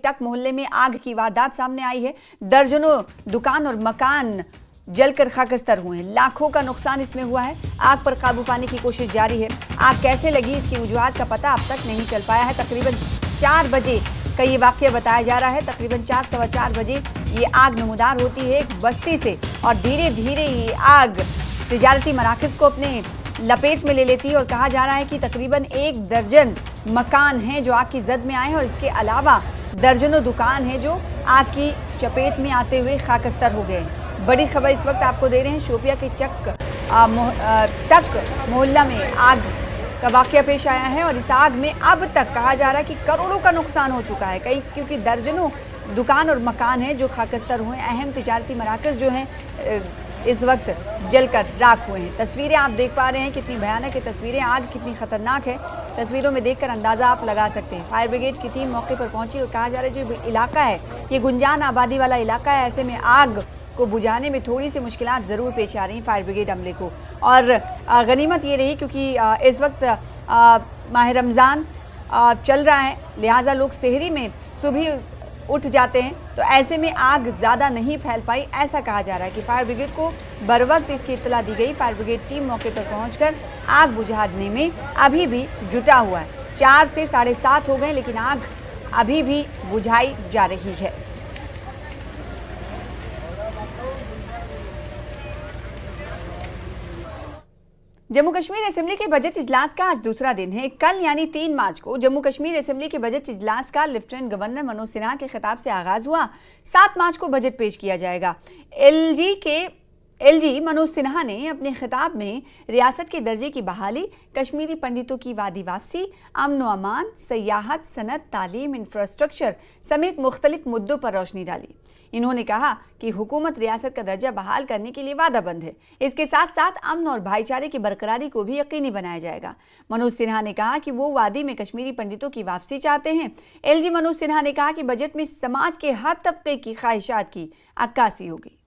टक मोहल्ले में आग की वारदात सामने आई है। दर्जनों दुकान और मकान जलकर खाकस्तर हुए हैं। लाखों का नुकसान इसमें हुआ है। आग पर काबू पाने की कोशिश जारी है। आग कैसे लगी इसकी वजूहात का पता अब तक नहीं चल पाया है। तकरीबन 4 बजे का ये वाकया बताया जा रहा है। तकरीबन 4 सवा 4 बजे ये आग नमूदार होती है एक बस्ती से और धीरे धीरे ये आग तिजारती मराकज़ को अपने लपेट में ले लेती है और कहा जा रहा है कि तकरीबन 1 दर्जन मकान हैं जो आग की जद में आए हैं और इसके अलावा दर्जनों दुकान हैं जो आग की चपेट में आते हुए खाकस्तर हो गए हैं। बड़ी खबर इस वक्त आपको दे रहे हैं। शोपिया के टक मोहल्ला में आग का वाकया पेश आया है और इस आग में अब तक कहा जा रहा है कि करोड़ों का नुकसान हो चुका है। कई क्योंकि दर्जनों दुकान और मकान हैं जो खाकस्तर हुए हैं। अहम तिजारती मराकज़ जो हैं इस वक्त जलकर राख हुए हैं। तस्वीरें आप देख पा रहे हैं कितनी भयानक है तस्वीरें, आग कितनी खतरनाक है। तस्वीरों में देखकर अंदाज़ा आप लगा सकते हैं। फायर ब्रिगेड की टीम मौके पर पहुंची और कहा जा रहा है जो इलाका है ये गुंजान आबादी वाला इलाका है। ऐसे में आग को बुझाने में थोड़ी सी मुश्किलात ज़रूर पेश आ रही हैं फायर ब्रिगेड अमले को। और गनीमत ये रही क्योंकि इस वक्त माह रमज़ान चल रहा है, लिहाजा लोग सेहरी में सुबह उठ जाते हैं, तो ऐसे में आग ज़्यादा नहीं फैल पाई। ऐसा कहा जा रहा है कि फायर ब्रिगेड को बर वक्त इसकी इत्तला दी गई। फायर ब्रिगेड टीम मौके पर पहुंचकर आग बुझाने में अभी भी जुटा हुआ है। 4 से 7:30 हो गए लेकिन आग अभी भी बुझाई जा रही है। जम्मू कश्मीर असेंबली के बजट इजलास का आज दूसरा दिन है। कल यानी 3 मार्च को जम्मू कश्मीर असेंबली के बजट इजलास का लेफ्टिनेंट गवर्नर मनोज सिन्हा के खिताब से आगाज हुआ। 7 मार्च को बजट पेश किया जाएगा। एलजी मनोज सिन्हा ने अपने खिताब में रियासत के दर्जे की बहाली, कश्मीरी पंडितों की वादी वापसी, अमन व अमान, सयाहत, सनत, तालीम, इंफ्रास्ट्रक्चर समेत मुख्तलिफ मुद्दों पर रोशनी डाली। इन्होंने कहा कि हुकूमत रियासत का दर्जा बहाल करने के लिए वादाबंद है। इसके साथ साथ अमन और भाईचारे की बरकरारी को भी यकीनी बनाया जाएगा। मनोज सिन्हा ने कहा कि वो वादी में कश्मीरी पंडितों की वापसी चाहते हैं। एलजी मनोज सिन्हा ने कहा कि बजट में समाज के हर तबके की ख्वाहिशात की अक्कासी होगी।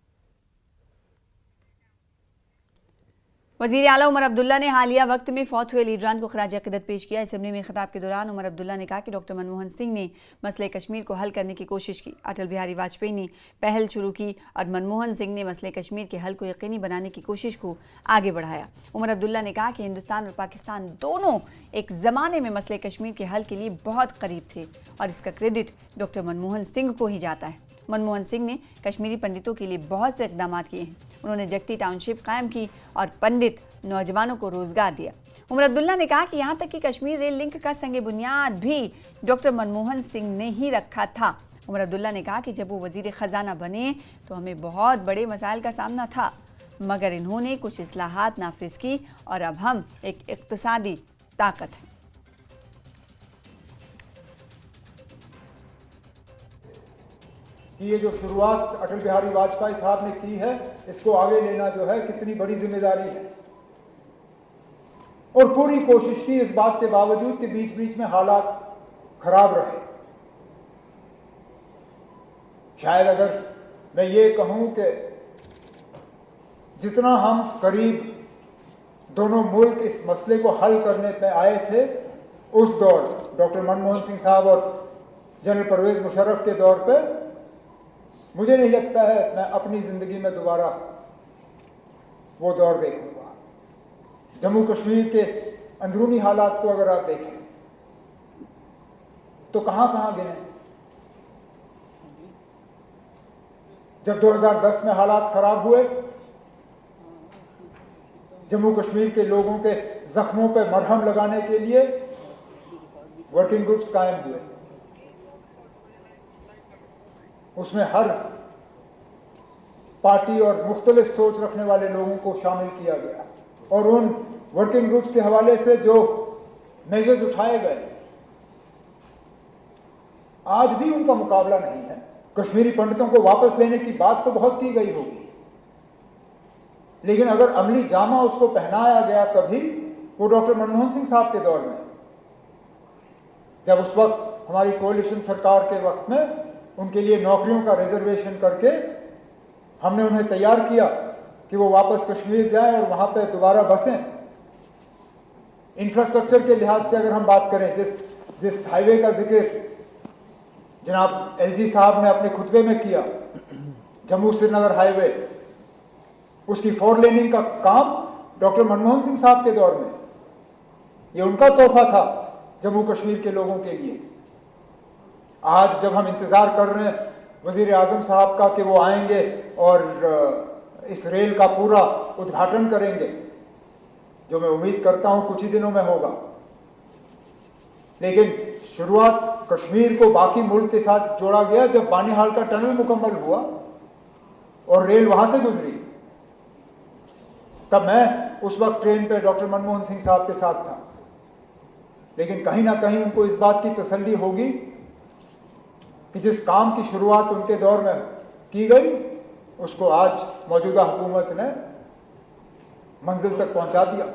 वज़ीर आला उमर अब्दुल्ला ने हालिया वक्त में फौत हुए लीडरान को खराज अक़ीदत पेश किया। असेंबली में खिताब के दौरान उमर अब्दुल्ला ने कहा कि डॉक्टर मनमोहन सिंह ने मसले कश्मीर को हल करने की कोशिश की। अटल बिहारी वाजपेयी ने पहल शुरू की और मनमोहन सिंह ने मसले कश्मीर के हल को यकीनी बनाने की कोशिश को आगे बढ़ाया। उमर अब्दुल्ला ने कहा कि हिंदुस्तान और पाकिस्तान दोनों एक ज़माने में मसले कश्मीर के हल के लिए बहुत करीब थे और इसका क्रेडिट डॉक्टर मनमोहन सिंह को ही जाता है। मनमोहन सिंह ने कश्मीरी पंडितों के लिए बहुत से इक़दाम किए हैं। उन्होंने जगती टाउनशिप कायम की और पंडित नौजवानों को रोजगार दिया। उमर अब्दुल्ला ने कहा कि यहाँ तक कि कश्मीर रेल लिंक का संग बुनियाद भी डॉक्टर मनमोहन सिंह ने ही रखा था। उमर अब्दुल्ला ने कहा कि जब वो वजीर ख़जाना बने तो हमें बहुत बड़े मसाइल का सामना था, मगर इन्होंने कुछ इस्लाहात नाफिज की और अब हम एक इक़्तिसादी ताकत हैं। ये जो शुरुआत अटल बिहारी वाजपेयी साहब ने की है, इसको आगे लेना जो है कितनी बड़ी जिम्मेदारी है। और पूरी कोशिश की इस बात के बावजूद कि बीच बीच में हालात खराब रहे। शायद अगर मैं ये कहूं कि जितना हम करीब दोनों मुल्क इस मसले को हल करने पे आए थे, उस दौर डॉक्टर मनमोहन सिंह साहब और जनरल परवेज मुशर्रफ के दौर पे मुझे नहीं लगता है मैं अपनी जिंदगी में दोबारा वो दौर देखूंगा। जम्मू कश्मीर के अंदरूनी हालात को अगर आप देखें तो कहां कहां गिने। जब 2010 में हालात खराब हुए, जम्मू कश्मीर के लोगों के जख्मों पर मरहम लगाने के लिए वर्किंग ग्रुप्स कायम हुए। उसमें हर पार्टी और मुख्तलिफ सोच रखने वाले लोगों को शामिल किया गया और उन वर्किंग ग्रुप्स के हवाले से जो मेजर्स उठाए गए, आज भी उनका मुकाबला नहीं है। कश्मीरी पंडितों को वापस लेने की बात तो बहुत की गई होगी, लेकिन अगर अमली जामा उसको पहनाया गया कभी, वो डॉक्टर मनमोहन सिंह साहब के दौर में, जब उस वक्त हमारी कोalition सरकार के वक्त में उनके लिए नौकरियों का रिजर्वेशन करके हमने उन्हें तैयार किया कि वो वापस कश्मीर जाएं और वहां पे दोबारा बसें। इंफ्रास्ट्रक्चर के लिहाज से अगर हम बात करें, जिस हाईवे का जिक्र जनाब एलजी साहब ने अपने खुतबे में किया, जम्मू श्रीनगर हाईवे, उसकी 4 लेनिंग का काम डॉक्टर मनमोहन सिंह साहब के दौर में, ये उनका तोहफा था जम्मू कश्मीर के लोगों के लिए। आज जब हम इंतज़ार कर रहे हैं वज़ीर आज़म साहब का कि वो आएंगे और इस रेल का पूरा उद्घाटन करेंगे, जो मैं उम्मीद करता हूं कुछ ही दिनों में होगा, लेकिन शुरुआत कश्मीर को बाकी मुल्क के साथ जोड़ा गया जब बानीहाल का टनल मुकम्मल हुआ और रेल वहां से गुजरी। तब मैं उस वक्त ट्रेन पे डॉक्टर मनमोहन सिंह साहब के साथ था, लेकिन कहीं ना कहीं उनको इस बात की तसल्ली होगी कि जिस काम की शुरुआत उनके दौर में की गई उसको आज मौजूदा हुकूमत ने मंजिल तक पहुंचा दिया।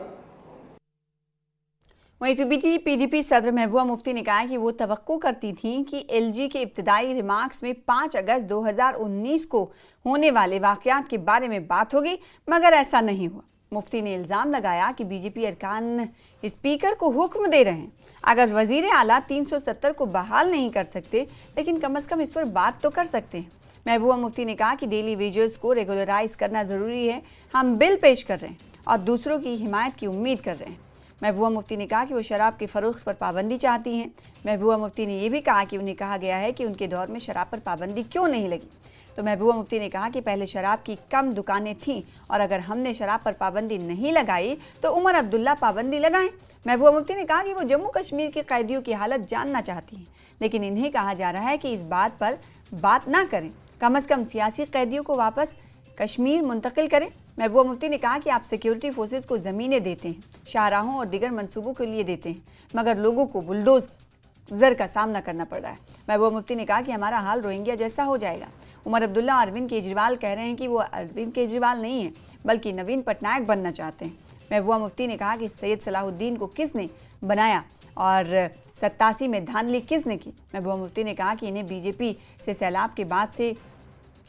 वहीं पीडीपी सदर महबूबा मुफ्ती ने कहा कि वो तवक्को करती थीं कि एलजी के इब्तदाई रिमार्क्स में 5 अगस्त 2019 को होने वाले वाक़यात के बारे में बात होगी, मगर ऐसा नहीं हुआ। मुफ्ती ने इल्ज़ाम लगाया कि बीजेपी अरकान स्पीकर को हुक्म दे रहे हैं, अगर वज़ीर आला 370 को बहाल नहीं कर सकते लेकिन कम से कम इस पर बात तो कर सकते हैं। महबूबा मुफ्ती ने कहा कि डेली वेजेस को रेगुलराइज करना ज़रूरी है, हम बिल पेश कर रहे हैं और दूसरों की हिमायत की उम्मीद कर रहे हैं। महबूबा मुफ्ती ने कहा कि वो शराब के फ़रोख्त पर पाबंदी चाहती हैं। महबूबा मुफ्ती ने यह भी कहा कि उन्हें कहा गया है कि उनके दौर में शराब पर पाबंदी क्यों नहीं लगी, तो महबूबा मुफ्ती ने कहा कि पहले शराब की कम दुकानें थीं और अगर हमने शराब पर पाबंदी नहीं लगाई तो उमर अब्दुल्ला पाबंदी लगाएं। महबूबा मुफ्ती ने कहा कि वो जम्मू कश्मीर के कैदियों की हालत जानना चाहती हैं, लेकिन इन्हें कहा जा रहा है कि इस बात पर बात ना करें, कम से कम सियासी कैदियों को वापस कश्मीर मुंतकिल करें। महबूबा मुफ्ती ने कहा कि आप सिक्योरिटी फोर्सेस को ज़मीनें देते हैं, शाहराहों और दीगर मंसूबों के लिए देते हैं, मगर लोगों को बुलडोजर का सामना करना पड़ रहा है। महबूबा मुफ्ती ने कहा कि हमारा हाल रोहिंग्या जैसा हो जाएगा। उमर अब्दुल्ला और अरविंद केजरीवाल कह रहे हैं कि वो अरविंद केजरीवाल नहीं है बल्कि नवीन पटनायक बनना चाहते हैं। महबूबा मुफ्ती ने कहा कि सैयद सलाहुद्दीन को किसने बनाया और 87 में धांधली किसने की। महबूबा मुफ्ती ने कहा कि इन्हें बीजेपी से सैलाब के बाद से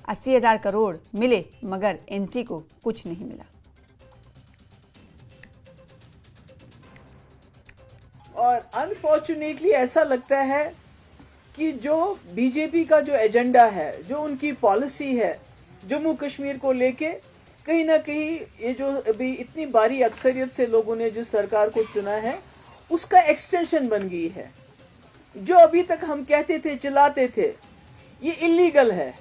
80,000 करोड़ मिले मगर एनसी को कुछ नहीं मिला। और अनफॉर्चुनेटली ऐसा लगता है कि जो बीजेपी का जो एजेंडा है, जो उनकी पॉलिसी है जम्मू कश्मीर को लेके, कहीं ना कहीं ये जो अभी इतनी भारी अक्सरियत से लोगों ने जिस सरकार को चुना है उसका एक्सटेंशन बन गई है। जो अभी तक हम कहते थे, चिल्लाते थे ये इलीगल है,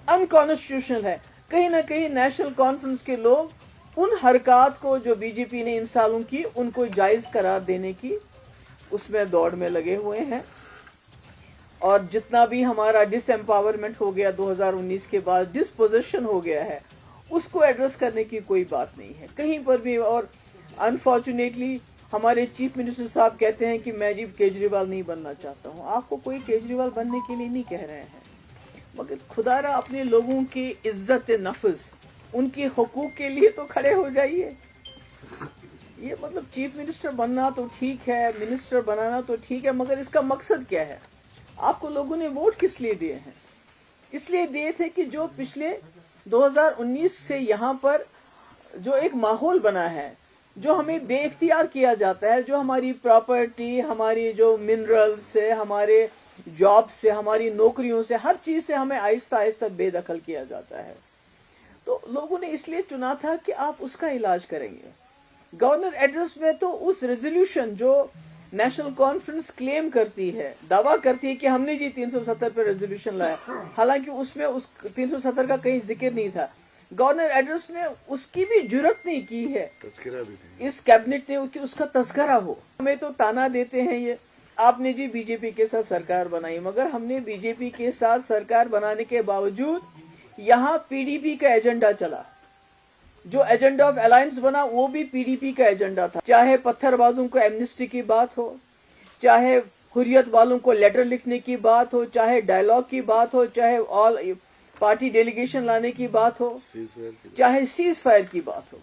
अनकॉन्स्टिट्यूशनल है, कहीं ना कहीं नेशनल कॉन्फ्रेंस के लोग उन हरकत को जो बीजेपी ने इन सालों की उनको जायज करार देने की उसमें दौड़ में लगे हुए हैं। और जितना भी हमारा डिसएम्पावरमेंट हो गया 2019 के बाद, डिसपोजिशन हो गया है, उसको एड्रेस करने की कोई बात नहीं है कहीं पर भी। और अनफॉर्चुनेटली हमारे चीफ मिनिस्टर साहब कहते हैं कि मैं जी केजरीवाल नहीं बनना चाहता हूँ। आपको कोई केजरीवाल बनने के लिए नहीं कह रहे हैं, मगर खुदारा अपने लोगों की इज्जत नफ्स, उनके हुकूक के लिए तो खड़े हो जाइए। ये मतलब चीफ मिनिस्टर बनना तो ठीक है, मिनिस्टर बनाना तो ठीक है, मगर इसका मकसद क्या है? आपको लोगों ने वोट किस लिए दिए हैं? इसलिए दिए थे कि जो पिछले 2019 से यहाँ पर जो एक माहौल बना है, जो हमें बेइख्तियार किया जाता है, जो हमारी प्रॉपर्टी, हमारी जो मिनरल से, हमारे जॉब से, हमारी नौकरियों से, हर चीज से हमें आहिस्ता आहिस्ता बेदखल किया जाता है। तो लोगों ने इसलिए चुना था कि आप उसका इलाज करेंगे। गवर्नर एड्रेस में तो उस रेजोल्यूशन जो नेशनल कॉन्फ्रेंस क्लेम करती है, दावा करती है कि हमने जी 370 पर रेजोल्यूशन लाया, हालांकि उसमें उस 370 का कहीं जिक्र नहीं था। गवर्नर एड्रेस में उसकी भी जुर्रत नहीं की है, इस कैबिनेट ने कि उसका तस्करा हो। हमें तो ताना देते हैं ये, आपने जी बीजेपी के साथ सरकार बनाई, मगर हमने बीजेपी के साथ सरकार बनाने के बावजूद यहाँ पीडीपी का एजेंडा चला। जो एजेंडा ऑफ अलायंस बना वो भी पीडीपी का एजेंडा था। चाहे पत्थरबाजों को एमनेस्टी की बात हो, चाहे हुर्रियत वालों को लेटर लिखने की बात हो, चाहे डायलॉग की बात हो, चाहे ऑल पार्टी डेलीगेशन लाने की बात हो, चाहे सीज फायर की बात हो।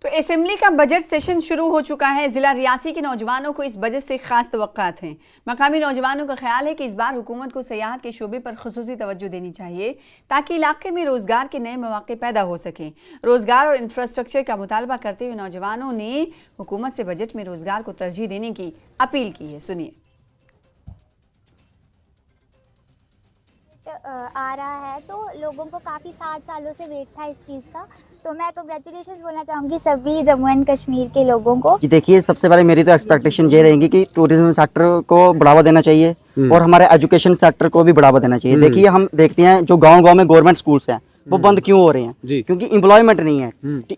तो असेंबली का बजट सेशन शुरू हो चुका है। जिला रियासी के नौजवानों को इस बजट से खास तवक्कात हैं। मकामी नौजवानों का ख्याल है कि इस बार हुकूमत को सियाहत के शोबे पर खुसूसी तवज्जो देनी चाहिए ताकि इलाके में रोजगार के नए मौके पैदा हो सकें। रोजगार और इंफ्रास्ट्रक्चर का मुतालबा करते हुए नौजवानों ने हुकूमत से बजट में रोजगार को तरजीह देने की अपील की है। सुनिए। फ्लाइट आ रहा है, तो लोगों को काफ़ी 7 सालों से वेट था इस चीज़ का। तो मैं कांग्रेचुलेशंस बोलना चाहूँगी सभी जम्मू एंड कश्मीर के लोगों को। कि देखिए, सबसे पहले मेरी तो एक्सपेक्टेशन ये रहेंगी कि टूरिज्म सेक्टर को बढ़ावा देना चाहिए और हमारे एजुकेशन सेक्टर को भी बढ़ावा देना चाहिए। देखिए, हम देखते हैं जो गांव-गांव में गवर्नमेंट स्कूल्स हैं वो बंद क्यों हो रहे हैं? क्योंकि एम्प्लॉयमेंट नहीं है,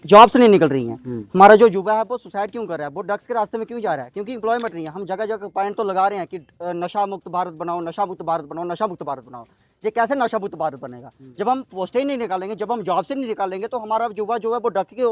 जॉब्स नहीं निकल रही हैं। हमारा जो युवा है वो सुसाइड क्यों कर रहा है, वो ड्रग्स के रास्ते में क्यों जा रहा है? क्योंकि एम्प्लॉयमेंट नहीं है। हम जगह जगह पॉइंट तो लगा रहे हैं कि नशा मुक्त भारत बनाओ, नशा मुक्त भारत बनाओ, नशा मुक्त भारत बनाओ। ये कैसे नशा मुक्त भारत बनेगा? जब हम पोस्टें ही नहीं निकालेंगे, जब हम जॉब से नहीं निकालेंगे, तो हमारा युवा जो है वो ड्रग की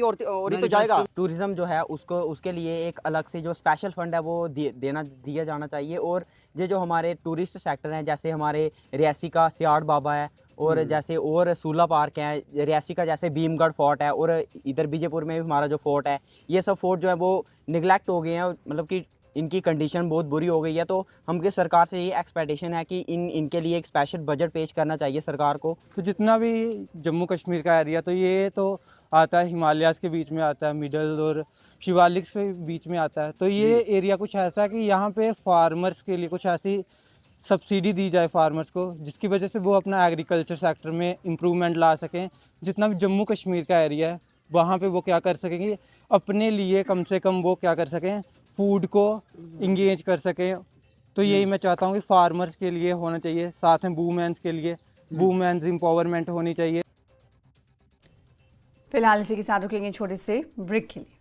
ओर ही तो जाएगा। टूरिज्म जो है उसको उसके लिए एक अलग से जो स्पेशल फंड है वो दिया जाना चाहिए। और ये जो हमारे टूरिस्ट सेक्टर हैं, जैसे हमारे रियासी का सियाड़ बाबा है और जैसे और सूला पार्क है, रियासी का जैसे भीमगढ़ फोर्ट है और इधर बीजेपुर में भी हमारा जो फोर्ट है, ये सब फोर्ट जो है वो निगलेक्ट हो गए हैं, मतलब कि इनकी कंडीशन बहुत बुरी हो गई है। तो हमके सरकार से ये एक्सपेक्टेशन है कि इनके लिए एक स्पेशल बजट पेश करना चाहिए सरकार को। तो जितना भी जम्मू कश्मीर का एरिया, तो ये तो आता है हिमालयाज़ के बीच में आता है, मिडल और शिवालिक के बीच में आता है। तो ये एरिया कुछ ऐसा है कि यहाँ पे फार्मर्स के लिए कुछ ऐसी सब्सिडी दी जाए फार्मर्स को, जिसकी वजह से वो अपना एग्रीकल्चर सेक्टर में इम्प्रूवमेंट ला सकें। जितना भी जम्मू कश्मीर का एरिया है वहाँ पे वो क्या कर सकेंगे, अपने लिए कम से कम वो क्या कर सकें, फूड को इंगेज कर सकें। तो यही मैं चाहता हूँ कि फार्मर्स के लिए होना चाहिए, साथ में वुमेन्स के लिए वुमेन्स एम्पावरमेंट होनी चाहिए। फिलहाल इसी के साथ रुकेंगे छोटे से ब्रेक के लिए।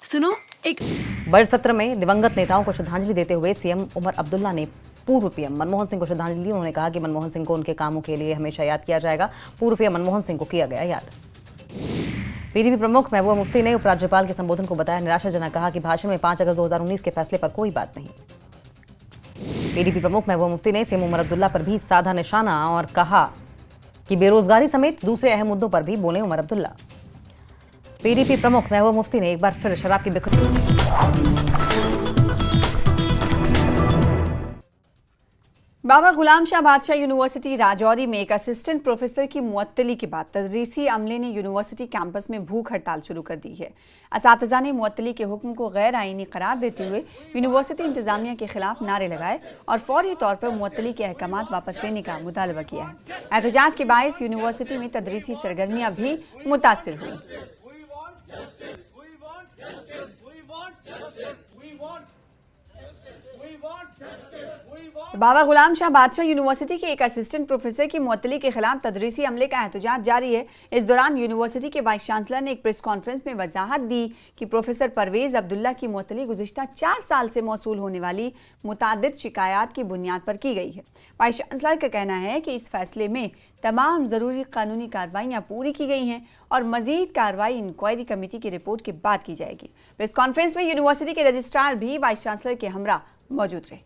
सुनो, एक बजट सत्र में दिवंगत नेताओं को श्रद्धांजलि देते हुए सीएम उमर अब्दुल्ला ने पूर्व पीएम मनमोहन सिंह को श्रद्धांजलि दी। उन्होंने कहा कि मनमोहन सिंह को उनके कामों के लिए हमेशा याद किया जाएगा। पूर्व पीएम मनमोहन सिंह को किया गया याद। पीडीपी प्रमुख महबूबा मुफ्ती ने उपराज्यपाल के संबोधन को बताया निराशाजनक। कहा कि भाषण में 5 अगस्त 2019 के फैसले पर कोई बात नहीं। पीडीपी प्रमुख महबूबा मुफ्ती ने सीएम उमर अब्दुल्ला पर भी साधा निशाना और कहा कि बेरोजगारी समेत दूसरे अहम मुद्दों पर भी बोले उमर अब्दुल्ला। पीडीपी प्रमुख महबूबा मुफ्ती ने एक बार फिर शराब की बाबा गुलाम शाह बादशाह यूनिवर्सिटी राजौरी में एक असिस्टेंट प्रोफेसर की मुअत्तली के बाद तदरीसी अमले ने यूनिवर्सिटी कैंपस में भूख हड़ताल शुरू कर दी है। असातिज़ा ने मुअत्तली के हुक्म को गैर आईनी करार देते हुए यूनिवर्सिटी इंतजामिया के खिलाफ नारे लगाए और फौरी तौर पर मुअत्तली के अहकामात वापस लेने का मुतालबा किया है। एहतजाज के बायस यूनिवर्सिटी में तदरीसी सरगर्मियां भी मुतासिर हुई। बाबा गुलाम शाह बादशाह यूनिवर्सिटी के एक असिस्टेंट प्रोफेसर की मुअत्तली के खिलाफ तदरीसी अमले का एहतजाज जारी है। इस दौरान यूनिवर्सिटी के वाइस चांसलर ने एक प्रेस कॉन्फ्रेंस में वजाहत दी कि प्रोफेसर परवेज अब्दुल्ला की मुअत्तली गुज़िश्ता 4 साल से मौसूल होने वाली मुतादिद शिकायत की बुनियाद पर की गई है। वाइस चांसलर का कहना है कि इस फैसले में तमाम ज़रूरी कानूनी कार्रवाइयाँ पूरी की गई हैं और मजीद कार्रवाई इंक्वायरी कमेटी की रिपोर्ट के बाद की जाएगी। प्रेस कॉन्फ्रेंस में यूनिवर्सिटी के रजिस्ट्रार भी वाइस चांसलर के हमरा मौजूद रहे।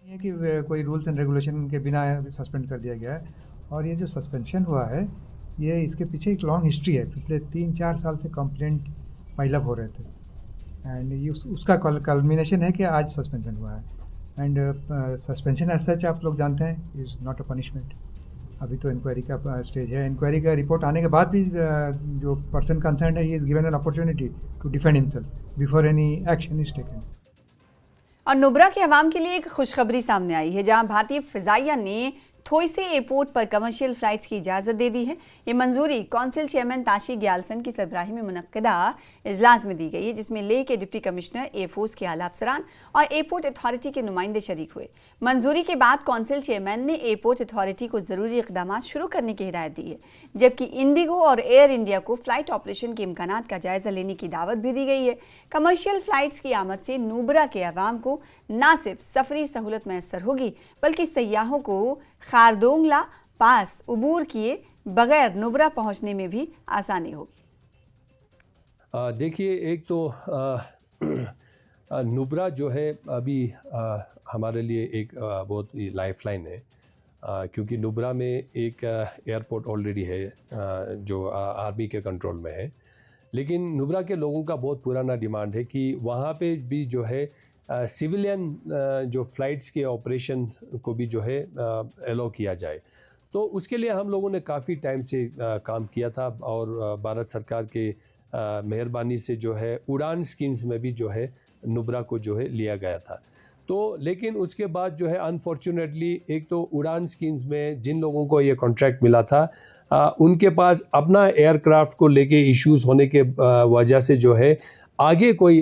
ये कि कोई रूल्स एंड रेगुलेशन के बिना सस्पेंड कर दिया गया है और ये जो सस्पेंशन हुआ है ये इसके पीछे एक लॉन्ग हिस्ट्री है। पिछले 3-4 साल से कंप्लेंट पाइल अप हो रहे थे एंड ये उसका कल्मिनेशन है कि आज सस्पेंशन हुआ है। एंड सस्पेंशन एज सच आप लोग जानते हैं इज़ नॉट अ पनिशमेंट। अभी तो इंक्वायरी का स्टेज है। इंक्वायरी का रिपोर्ट आने के बाद भी जो पर्सन कंसर्न है he is given an opportunity to defend himself before any action is taken. और नुब्रा के अवाम के लिए एक खुशखबरी सामने आई है, जहां भारतीय फिजाइया ने थोइसे एयरपोर्ट पर कमर्शियल फ्लाइट्स की इजाज़त दे दी है। ये मंजूरी कौंसिल चेयरमैन ताशी ग्यालसन की सरबराही में मुनक्किदा इजलास में दी गई है, जिसमें लेह के डिप्टी कमिश्नर एयरफोर्स के आला अफसरान और एयरपोर्ट अथॉरिटी के नुमाइंदे शरीक हुए। मंजूरी के बाद कौंसिल चेयरमैन ने एयरपोर्ट अथॉरिटी को ज़रूरी इक़दामात शुरू करने की हिदायत दी है, जबकि इंडिगो और एयर इंडिया को फ़्लाइट ऑपरेशन के इम्कानात का जायज़ा लेने की दावत भी दी गई है। कमर्शियल फ़्लाइट्स की आमद से नुब्रा के अवाम को न सिर्फ सफरी सहूलत मैसर होगी, बल्कि सयाहों को खारदोंगला पास अबूर किए बगैर नुब्रा पहुंचने में भी आसानी होगी। देखिए, एक तो नुब्रा जो है अभी हमारे लिए एक बहुत ही लाइफलाइन है, क्योंकि नुब्रा में एक एयरपोर्ट ऑलरेडी है जो आर्मी के कंट्रोल में है। लेकिन नुब्रा के लोगों का बहुत पुराना डिमांड है कि वहाँ पे भी जो है सिविलियन जो फ़्लाइट्स के ऑपरेशन को भी जो है अलाउ किया जाए। तो उसके लिए हम लोगों ने काफ़ी टाइम से काम किया था और भारत सरकार के मेहरबानी से जो है उड़ान स्कीम्स में भी जो है नुब्रा को जो है लिया गया था। तो लेकिन उसके बाद जो है अनफॉर्चुनेटली एक तो उड़ान स्कीम्स में जिन लोगों को ये कॉन्ट्रैक्ट मिला था उनके पास अपना एयरक्राफ्ट को लेके इश्यूज होने के वजह से जो है आगे कोई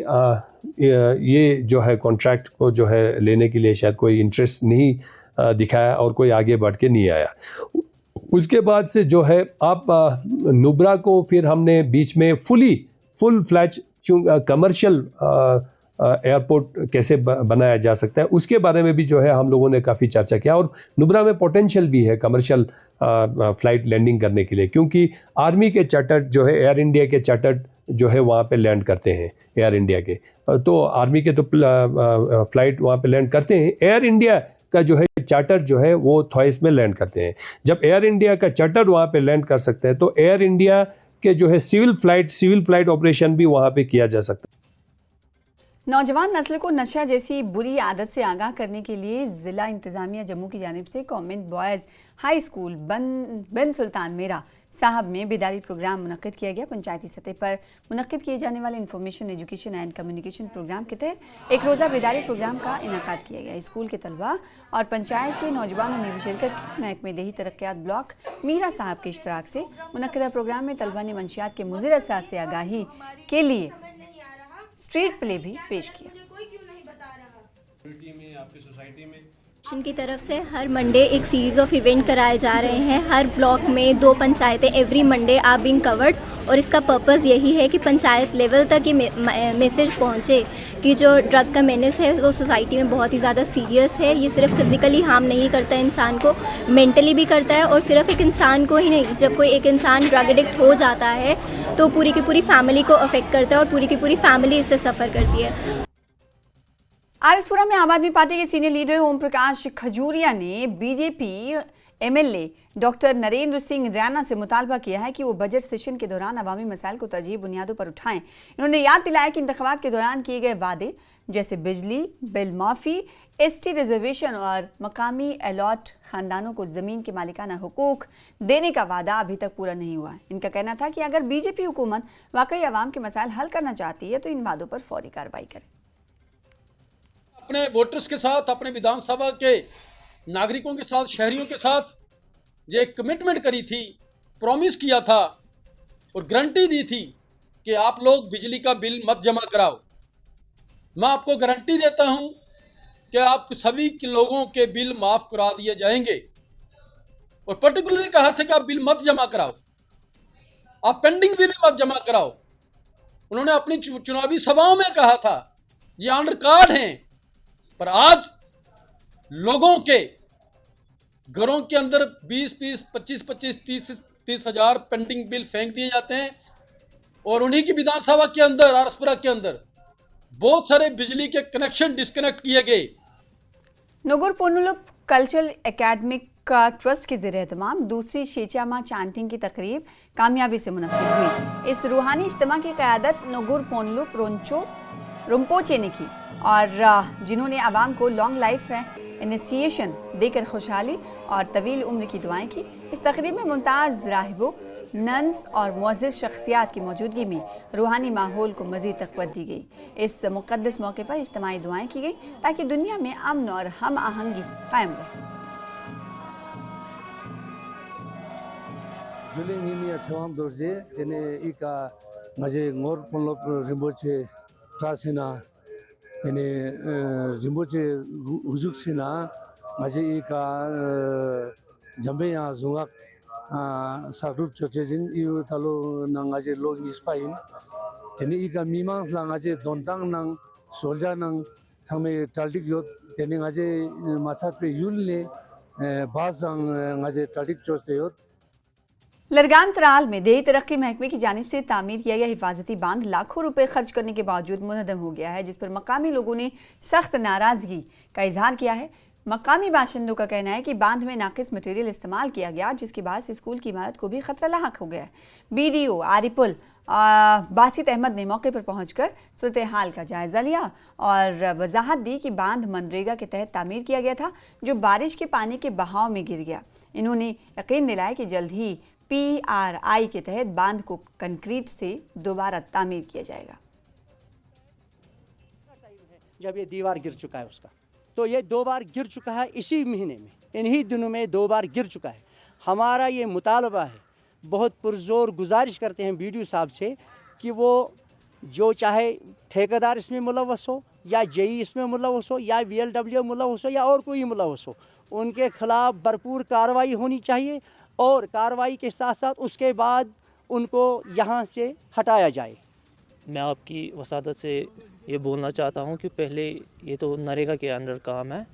ये जो है कॉन्ट्रैक्ट को जो है लेने के लिए शायद कोई इंटरेस्ट नहीं दिखाया और कोई आगे बढ़ के नहीं आया। उसके बाद से जो है आप नुब्रा को फिर हमने बीच में फुल फ्लैज कमर्शियल एयरपोर्ट कैसे बनाया जा सकता है उसके बारे में भी जो है हम लोगों ने काफ़ी चर्चा किया। और नुब्रा में पोटेंशियल भी है कमर्शियल फ़्लाइट लैंडिंग करने के लिए, क्योंकि आर्मी के चार्टर्ड जो है एयर इंडिया के चार्टर्ड जो है वहाँ पे लैंड करते हैं एयर इंडिया के, तो आर्मी के तो फ़्लाइट वहाँ पे लैंड करते हैं। एयर इंडिया का जो है चार्टर जो है वो थॉइस में लैंड करते हैं। जब एयर इंडिया का चार्टर वहाँ पे लैंड कर सकते हैं तो एयर इंडिया के जो है सिविल फ्लाइट ऑपरेशन भी वहाँ पे किया जा सकता है। नौजवान नस्ल को नशा जैसी बुरी आदत से आगाह करने के लिए ज़िला इंतज़ामिया जम्मू की जानिब से कॉन्वेंट बॉयज़ हाई स्कूल बिन सुल्तान मेरा साहब में बेदारी प्रोग्राम मुनक्किद किया गया। पंचायती सतह पर मुनक्किद किए जाने वाले information education and communication programme के तहत एक रोज़ा बेदारी प्रोग्राम का इनेकाद किया गया। स्कूल के तलबा और पंचायत के नौजवानों ने भी शिरकत की। महकमे देही तरक्यात ब्लॉक मीरा साहब के इश्तराक से मुनक्किदा प्रोग्राम में तलबा ने मंशियात के मुज़िर असरात से आगाही के लिए स्ट्रीट प्ले भी पेश किया। की तरफ से हर मंडे एक सीरीज़ ऑफ इवेंट कराए जा रहे हैं। हर ब्लॉक में 2 पंचायतें every Monday are being covered, और इसका पर्पस यही है कि पंचायत लेवल तक ये मैसेज पहुंचे कि जो ड्रग का मेनेस है वो सोसाइटी में बहुत ही ज़्यादा सीरियस है। ये सिर्फ फिज़िकली हार्म नहीं करता इंसान को, मेंटली भी करता है। और सिर्फ एक इंसान को ही नहीं, जब कोई एक इंसान ड्रग एडिक्ट हो जाता है तो पूरी की पूरी फैमिली को अफेक्ट करता है और पूरी की पूरी फैमिली इससे सफ़र करती है। आरएसपुरा में आम आदमी पार्टी के सीनियर लीडर ओम प्रकाश खजूरिया ने BJP MLA doctor Narendra Singh Raina से मुतालबा किया है कि वो बजट सेशन के दौरान अवामी मसाइल को तरजीही बुनियादों पर उठाएं। इन्होंने याद दिलाया कि इंतखाबात के दौरान किए गए वादे जैसे बिजली बिल माफ़ी, एसटी रिजर्वेशन और मकामी अलॉट खानदानों को ज़मीन के मालिकाना हुकूक देने का वादा अभी तक पूरा नहीं हुआ है। इनका कहना था कि अगर बीजेपी हुकूमत वाकई अवाम के मसाइल हल करना चाहती है तो इन वादों पर फौरी कार्रवाई करे। अपने वोटर्स के साथ, अपने विधानसभा के नागरिकों के साथ, शहरियों के साथ जो एक कमिटमेंट करी थी, प्रॉमिस किया था और गारंटी दी थी कि आप लोग बिजली का बिल मत जमा कराओ। मैं आपको गारंटी देता हूं कि आप सभी के लोगों के बिल माफ करा दिए जाएंगे। और पर्टिकुलरली कहा था कि आप बिल मत जमा कराओ, आप पेंडिंग बिल मत जमा कराओ। उन्होंने अपनी चुनावी सभाओं में कहा था, ये ऑन रिकॉर्ड हैं। पर आज लोगों के घरों के अंदर 20-20, 25-25, 30 हजार पेंडिंग बिल फेंक दिए जाते हैं और उन्हीं की विधानसभा के अंदर, आरएसपुरा के अंदर बहुत सारे बिजली के कनेक्शन डिस्कनेक्ट किए गए। नोगुर पोनुलुप कल्चरल एकेडमिक का ट्रस्ट के ज़ेर एहतमाम दूसरी शेचामा चांटिंग की तकरीब कामयाबी से मुनक्किद हुई। इस रूहानी इज्तिमा की क़यादत नोगुर पोनुलुप रुम्पोचे ने की और जिन्होंने आवाम को लॉन्ग लाइफ इनिशिएशन देकर खुशहाली और तवील उम्र की दुआएं की। इस तकरीब में मुमताज़ राहिबों, नन्स और मुअज़्ज़िज़ शख्सियात की मौजूदगी में रूहानी माहौल को मज़ीद तक़व्वत दी गई। इस मुक़द्दस मौके पर इज्तिमाई दुआएं की गई ताकि दुनिया में अमन और हम आहंगी कायम रहे। जुलिंग अच्छाम दोर्जे तेने इका मजे ngor ponlop rimboche trasina तेने rimboche huzuk sina मजे इका जंबे या जुंगाक सागरुप चोचेजिन इउ तालो नंगाजे लोग निस्पाइन तेने इका मीमांग लांगाजे दोंतांग नंग सोल्जा नंग थामे टाल्टिक योत तेने गाजे मासात पे यूलने बाज़ांग गाजे टाल्टिक चोस्ते योत। लरगान त्राल में देही तरक्की महकमे की जानिब से तामीर किया गया हिफाजती बांध लाखों रुपए खर्च करने के बावजूद मुनहदम हो गया है, जिस पर मकामी लोगों ने सख्त नाराजगी का इजहार किया है। मकामी बाशिंदों का कहना है कि बांध में नाकिस मटेरियल इस्तेमाल किया गया, जिसके बाद स्कूल की इमारत को भी खतरा लाहक हो गया। BDO आरिपुल बासित अहमद ने मौके पर पहुंचकर सूरत हाल का जायजा लिया और वजाहत दी कि बांध मनरेगा के तहत तामीर किया गया था, जो बारिश के पानी के बहाव में गिर गया। इन्होंने यकीन दिलाया कि जल्द ही PRI के तहत बांध को कंक्रीट से दोबारा तामीर किया जाएगा। जब ये दीवार गिर चुका है उसका, तो ये 2 बार गिर चुका है इसी महीने में, इन्हीं दिनों में 2 बार गिर चुका है। हमारा ये मुतालबा है, बहुत पुरजोर गुजारिश करते हैं BDO साहब से कि वो जो चाहे ठेकेदार इसमें मुलव्वस हो या JE इसमें मुलव्वस हो या VLW मुलव्वस हो या और कोई मुलव्वस हो, उनके खिलाफ भरपूर कार्रवाई होनी चाहिए और कार्रवाई के साथ साथ उसके बाद उनको यहाँ से हटाया जाए। मैं आपकी वसादत से ये बोलना चाहता हूँ कि पहले ये तो नरेगा के अंडर काम है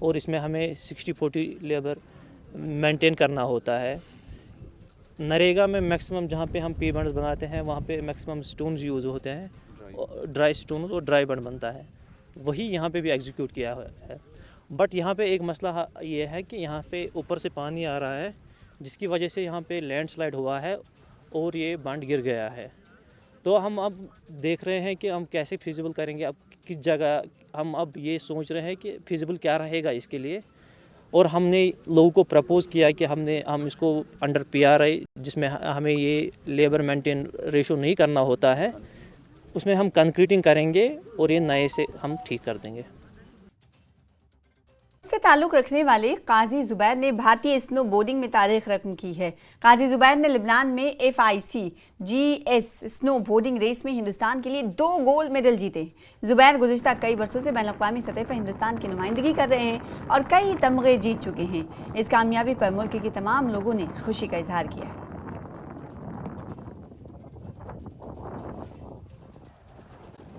और इसमें हमें 60-40 लेबर मेंटेन करना होता है। नरेगा में मैक्सिमम जहाँ पे हम पेमेंट्स बनाते हैं वहाँ पे मैक्सिमम स्टोन्स यूज़ होते हैं, ड्राई स्टोन्स और ड्राई बंड बनता है, वही यहाँ पे भी एग्जीक्यूट किया है। बट यहाँ पे एक मसला ये है कि यहाँ पे ऊपर से पानी आ रहा है जिसकी वजह से यहाँ पे लैंडस्लाइड हुआ है और ये बंड गिर गया है। तो हम अब देख रहे हैं कि हम कैसे फिजिबल करेंगे, अब किस जगह हम अब ये सोच रहे हैं कि फिजिबल क्या रहेगा इसके लिए। और हमने लोगों को प्रपोज़ किया कि हम इसको अंडर PRI जिसमें हमें ये लेबर मेंटेन रेशो नहीं करना होता है, उसमें हम कंक्रीटिंग करेंगे और ये नए से हम ठीक कर देंगे। से ताल्लुक़ रखने वाले काजी जुबैर ने भारतीय स्नो बोर्डिंग में तारीख रकम की है। काजी जुबैर ने लेबनान में FIC GS snowboarding race में हिंदुस्तान के लिए 2 गोल्ड मेडल जीते। जुबैर गुज़िश्ता कई वर्षों से बैनुल-अक़वामी सतह पर हिंदुस्तान की नुमाइंदगी कर रहे हैं और कई तमगे जीत चुके हैं। इस कामयाबी पर मुल्क के तमाम लोगों ने खुशी का इजहार किया।